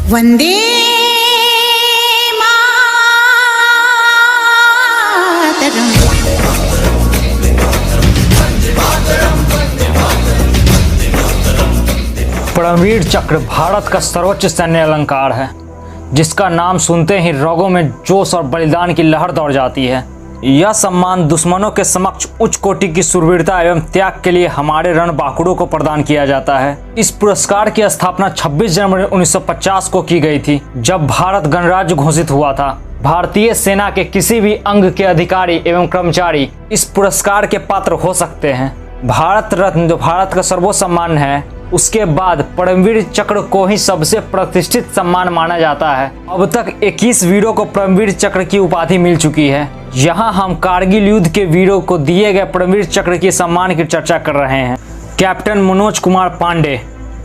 वंदे मातरम। परमवीर चक्र भारत का सर्वोच्च सैन्य अलंकार है, जिसका नाम सुनते ही रगों में जोश और बलिदान की लहर दौड़ जाती है। यह सम्मान दुश्मनों के समक्ष उच्च कोटि की शूरवीरता एवं त्याग के लिए हमारे रणबांकुरों को प्रदान किया जाता है। इस पुरस्कार की स्थापना 26 जनवरी 1950 को की गई थी, जब भारत गणराज्य घोषित हुआ था। भारतीय सेना के किसी भी अंग के अधिकारी एवं कर्मचारी इस पुरस्कार के पात्र हो सकते हैं। भारत रत्न, जो भारत का सर्वोच्च सम्मान है, उसके बाद परमवीर चक्र को ही सबसे प्रतिष्ठित सम्मान माना जाता है। अब तक 21 वीरों को परमवीर चक्र की उपाधि मिल चुकी है। यहाँ हम कारगिल युद्ध के वीरों को दिए गए परमवीर चक्र के सम्मान की चर्चा कर रहे हैं। कैप्टन मनोज कुमार पांडे।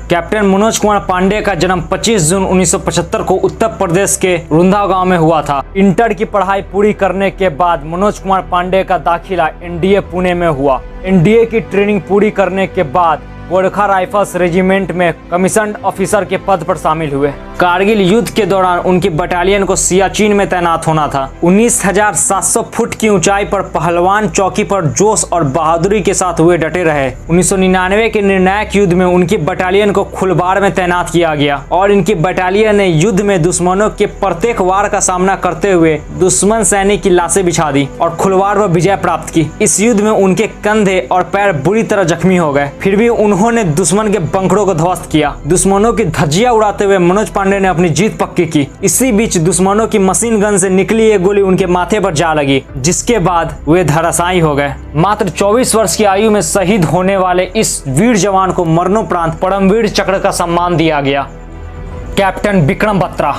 कैप्टन मनोज कुमार पांडे का जन्म 25 जून 1975 को उत्तर प्रदेश के रुंधा गांव में हुआ था। इंटर की पढ़ाई पूरी करने के बाद मनोज कुमार पांडे का दाखिला एनडीए पुणे में हुआ। एनडीए की ट्रेनिंग पूरी करने के बाद गोरखा राइफल्स रेजिमेंट में कमीशन ऑफिसर के पद पर शामिल हुए। कारगिल युद्ध के दौरान उनकी बटालियन को सियाचिन में तैनात होना था। 19,700 फुट की ऊंचाई पर पहलवान चौकी पर जोश और बहादुरी के साथ वे डटे रहे। 1999 के निर्णायक युद्ध में उनकी बटालियन को खुलबार में तैनात किया गया और इनकी बटालियन ने युद्ध में दुश्मनों के प्रत्येक वार का सामना करते हुए दुश्मन सैनिक की लाशें बिछा दी और खुलबार पर विजय प्राप्त की। इस युद्ध में उनके कंधे और पैर बुरी तरह जख्मी हो गए, फिर भी उन्होंने दुश्मन के बंकरों को ध्वस्त किया। दुश्मनों की धज्जियां उड़ाते हुए मनोज पांडे ने अपनी जीत पक्की की। इसी बीच दुश्मनों की मशीन गन से निकली एक गोली उनके माथे पर जा लगी, जिसके बाद वे धराशायी हो गए। मात्र 24 वर्ष की आयु में शहीद होने वाले इस वीर जवान को मरणोपरांत परमवीर चक्र का सम्मान दिया गया। कैप्टन विक्रम बत्रा।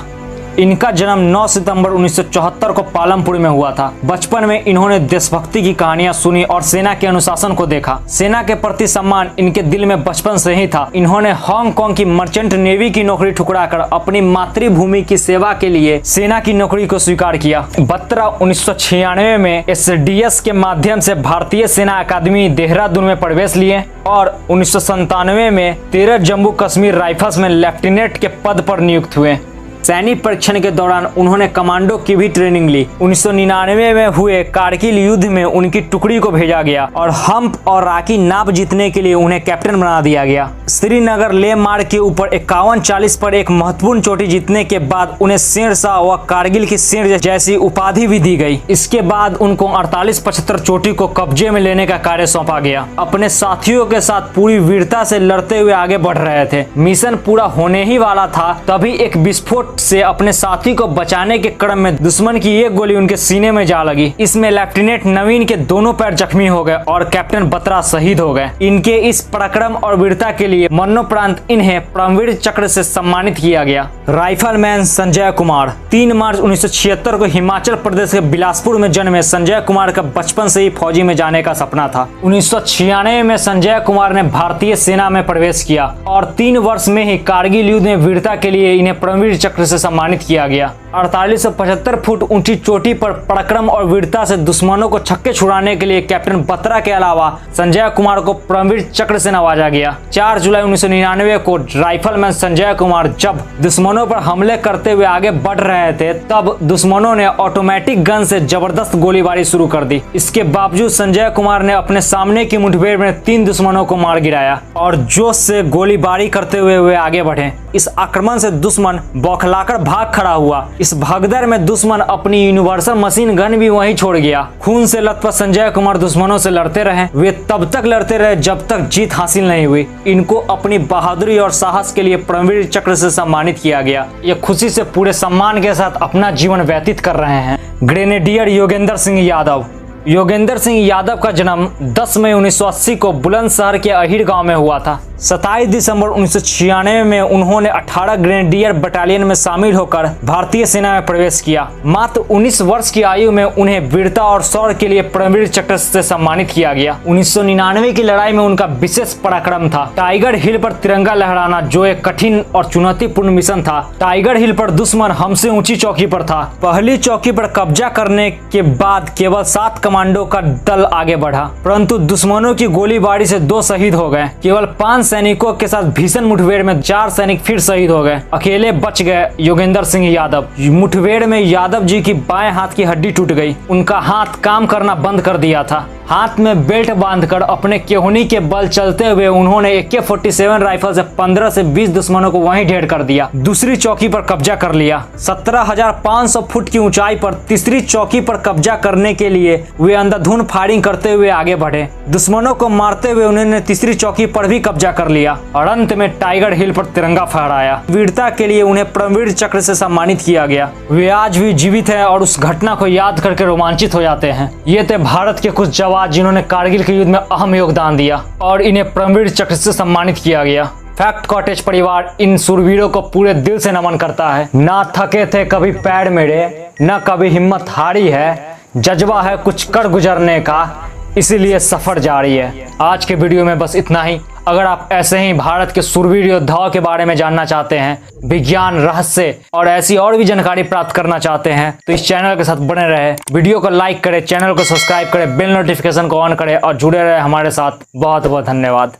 इनका जन्म 9 सितंबर 1974 को पालमपुर में हुआ था। बचपन में इन्होंने देशभक्ति की कहानियां सुनी और सेना के अनुशासन को देखा। सेना के प्रति सम्मान इनके दिल में बचपन से ही था। इन्होंने हांगकांग की मर्चेंट नेवी की नौकरी ठुकराकर अपनी मातृभूमि की सेवा के लिए सेना की नौकरी को स्वीकार किया। बत्रा 1996 में एसडीएस के माध्यम से भारतीय सेना अकादमी देहरादून में प्रवेश लिए और 1997 में 13 जम्मू कश्मीर राइफल्स में लेफ्टिनेंट के पद पर नियुक्त हुए। सैनिक परीक्षण के दौरान उन्होंने कमांडो की भी ट्रेनिंग ली। 1999 में हुए कारगिल युद्ध में उनकी टुकड़ी को भेजा गया और हम्प और राकी नाप जीतने के लिए उन्हें कैप्टन बना दिया गया। श्रीनगर लेह मार्ग के ऊपर 51-40 पर एक महत्वपूर्ण चोटी जीतने के बाद उन्हें शेरशाह व कारगिल की शेर जैसी उपाधि भी दी गई। इसके बाद उनको 48-75 चोटी को कब्जे में लेने का कार्य सौंपा गया। अपने साथियों के साथ पूरी वीरता से लड़ते हुए आगे बढ़ रहे थे। मिशन पूरा होने ही वाला था, तभी एक विस्फोट से अपने साथी को बचाने के क्रम में दुश्मन की एक गोली उनके सीने में जा लगी। इसमें लेफ्टिनेंट नवीन के दोनों पैर जख्मी हो गए और कैप्टन बत्रा शहीद हो गए। इनके इस पराक्रम और वीरता के लिए मरणोपरांत इन्हें परमवीर चक्र से सम्मानित किया गया। राइफलमैन संजय कुमार। 3 मार्च 1976 को हिमाचल प्रदेश के बिलासपुर में जन्मे संजय कुमार का बचपन से ही फौजी में जाने का सपना था। 1996 में संजय कुमार ने भारतीय सेना में प्रवेश किया और 3 वर्ष में ही कारगिल युद्ध में वीरता के लिए इन्हें परमवीर चक्र से सम्मानित किया गया। 4875 फुट ऊंची चोटी पर पराक्रम और वीरता से दुश्मनों को छक्के छुड़ाने के लिए कैप्टन बत्रा के अलावा संजय कुमार को परमवीर चक्र से नवाजा गया। 4 जुलाई 1999 को राइफलमैन संजय कुमार जब दुश्मनों पर हमले करते हुए आगे बढ़ रहे थे, तब दुश्मनों ने ऑटोमेटिक गन से जबरदस्त गोलीबारी शुरू कर दी। इसके बावजूद संजय कुमार ने अपने सामने की मुठभेड़ में 3 दुश्मनों को मार गिराया और जोश से गोलीबारी करते हुए वे आगे बढ़े। इस आक्रमण से दुश्मन बौखलाकर भाग खड़ा हुआ। इस भगदड़ में दुश्मन अपनी यूनिवर्सल मशीन गन भी वहीं छोड़ गया। खून से लथपथ संजय कुमार दुश्मनों से लड़ते रहे। वे तब तक लड़ते रहे जब तक जीत हासिल नहीं हुई। इनको अपनी बहादुरी और साहस के लिए परमवीर चक्र से सम्मानित किया गया। ये खुशी से पूरे सम्मान के साथ अपना जीवन व्यतीत कर रहे हैं। ग्रेनेडियर योगेंद्र सिंह यादव। योगेंद्र सिंह यादव का जन्म 10 मई 1980 को बुलंदशहर के अहिर गांव में हुआ था। 27 दिसंबर 1996 में उन्होंने 18 ग्रेनेडियर बटालियन में शामिल होकर भारतीय सेना में प्रवेश किया। मात्र 19 वर्ष की आयु में उन्हें वीरता और शौर्य के लिए परमवीर चक्र से सम्मानित किया गया। 1999 की लड़ाई में उनका विशेष पराक्रम था टाइगर हिल पर तिरंगा लहराना, जो एक कठिन और चुनौतीपूर्ण मिशन था। टाइगर हिल पर दुश्मन हमसे ऊंची चौकी पर था। पहली चौकी पर कब्जा करने के बाद केवल 7 कमांडो का दल आगे बढ़ा, परंतु दुश्मनों की गोलीबारी से 2 शहीद हो गए। केवल 5 सैनिकों के साथ भीषण मुठभेड़ में 4 सैनिक फिर शहीद हो गए। अकेले बच गए योगेंद्र सिंह यादव। मुठभेड़ में यादव जी की बाएं हाथ की हड्डी टूट गई। उनका हाथ काम करना बंद कर दिया था। हाथ में बेल्ट बांधकर अपने केहूनी के बल चलते हुए उन्होंने AK-47 राइफल से 15 से 20 दुश्मनों को वहीं ढेर कर दिया। दूसरी चौकी पर कब्जा कर लिया। 17,500 फुट की ऊंचाई पर तीसरी चौकी पर कब्जा करने के लिए वे अंधाधुंध फायरिंग करते हुए आगे बढ़े। दुश्मनों को मारते हुए उन्होंने तीसरी चौकी पर भी कब्जा कर लिया और अंत में टाइगर हिल पर तिरंगा फहराया। वीरता के लिए उन्हें परमवीर चक्र से सम्मानित किया गया। वे आज भी जीवित हैं और उस घटना को याद करके रोमांचित हो जाते हैं। ये थे भारत के कुछ जवान जिन्होंने कारगिल के युद्ध में अहम योगदान दिया और इन्हें परमवीर चक्र से सम्मानित किया गया। फैक्ट कॉटेज परिवार इन शूरवीरों को पूरे दिल से नमन करता है। ना थके थे कभी पैर मेरे, ना कभी हिम्मत हारी है, जज्बा है कुछ कर गुजरने का, इसीलिए सफर जारी है। आज के वीडियो में बस इतना ही। अगर आप ऐसे ही भारत के शूरवीर योद्धाओं के बारे में जानना चाहते हैं, विज्ञान, रहस्य और ऐसी और भी जानकारी प्राप्त करना चाहते हैं तो इस चैनल के साथ बने रहे। वीडियो को लाइक करें, चैनल को सब्सक्राइब करें, बेल नोटिफिकेशन को ऑन करें और जुड़े रहे हमारे साथ। बहुत बहुत धन्यवाद।